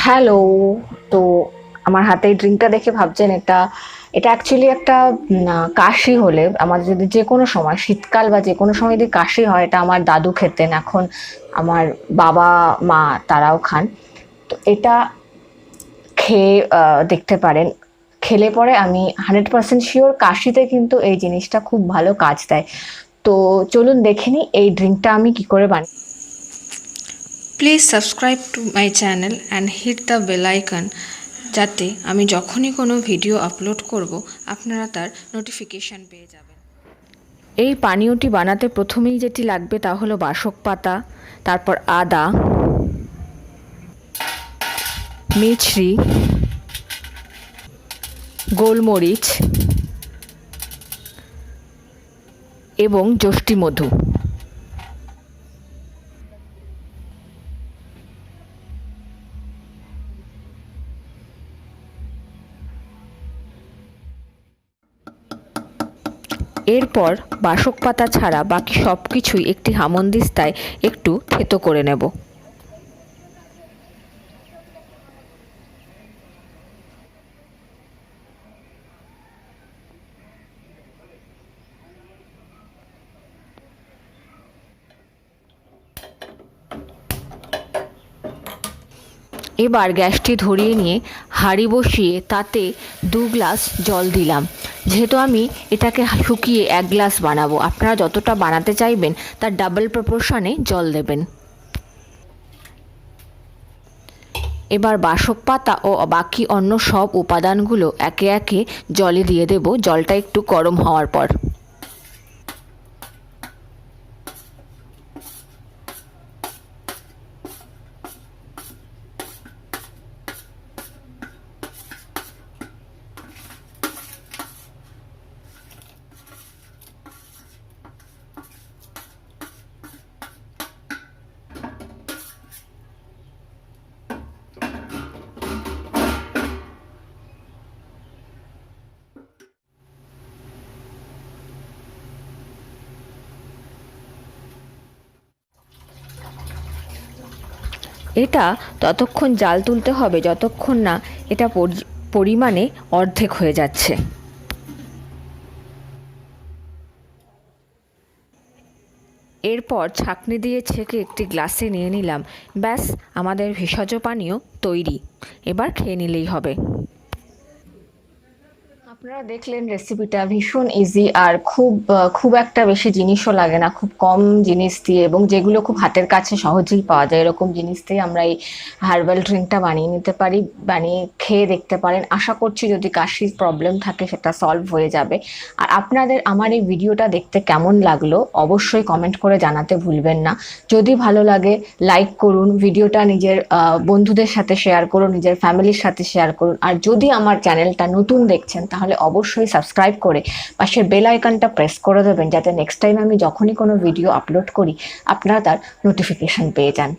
Hello. তো আমার হাতে এই ড্রিঙ্কটা দেখে ভাবছেন এটা এটা অ্যাকচুয়ালি একটা কাশি হলে আমাদের যদি যে কোনো সময় শীতকাল বা যে কোনো সময় যদি কাশি হয়, এটা আমার দাদু খেতেন, এখন আমার বাবা মা তারাও খান। তো এটা খেয়ে দেখতে পারেন। খেলে পরে আমি 100% শিওর কাশিতে কিন্তু এই জিনিসটা খুব ভালো কাজ দেয়। তো চলুন দেখে নিই এই ড্রিঙ্কটা আমি কি করে বানাই। Please subscribe to my channel and hit the bell icon, যাতে আমি যখনই কোনো ভিডিও আপলোড করব আপনারা তার নোটিফিকেশান পেয়ে যাবেন। এই পানীয়টি বানাতে প্রথমেই যেটি লাগবে তা হলো বাসক পাতা, তারপর আদা, মিছরি, গোলমরিচ এবং যষ্টি মধু। এরপর বাসক পাতা ছাড়া বাকি সব কিছুই একটি হামানদিস্তায় একটু থেতো করে নেব। এবার গ্যাসটি ধরিয়ে নিয়ে হাঁড়ি বসিয়ে তাতে 2 গ্লাস জল দিলাম। যেহেতু আমি এটাকে শুকিয়ে 1 গ্লাস বানাবো, আপনারা যতটা বানাতে চাইবেন তার ডাবল প্রপোর্শনে জল দেবেন। এবার বাসক পাতা ও বাকি অন্য সব উপাদানগুলো একে একে জলে দিয়ে দেব, জলটা একটু গরম হওয়ার পর। এটা ততক্ষণ জাল তুলতে হবে যতক্ষণ না এটা পরিমাণে অর্ধেক হয়ে যাচ্ছে। এরপর ছাঁকনি দিয়ে ছেঁকে একটি গ্লাসে নিয়ে নিলাম। ব্যাস, আমাদের ভেষজ পানীয় তৈরি। এবার খেয়ে নিলেই হবে। আপনারা দেখলেন রেসিপিটা ভীষণ ইজি, আর খুব একটা বেশি জিনিসও লাগে না, খুব কম জিনিস দিয়ে এবং যেগুলো খুব হাতের কাছে সহজেই পাওয়া যায় এরকম জিনিস দিয়ে আমরা এই হার্বাল ড্রিঙ্কটা বানিয়ে নিতে পারি। বানিয়ে খেয়ে দেখতে পারেন, আশা করছি যদি কাশির প্রবলেম থাকে সেটা সলভ হয়ে যাবে। আর আপনাদের আমার এই ভিডিওটা দেখতে কেমন লাগলো অবশ্যই কমেন্ট করে জানাতে ভুলবেন না। যদি ভালো লাগে লাইক করুন, ভিডিওটা নিজের বন্ধুদের সাথে শেয়ার করুন, নিজের ফ্যামিলির সাথে শেয়ার করুন। আর যদি আমার চ্যানেলটা নতুন দেখছেন তাহলে অবশ্যই সাবস্ক্রাইব করে পাশের বেল আইকনটা প্রেস করে দেবেন, যাতে নেক্সট টাইম আমি যখনই কোনো ভিডিও আপলোড করি আপনারা তার নোটিফিকেশন পেয়ে যান।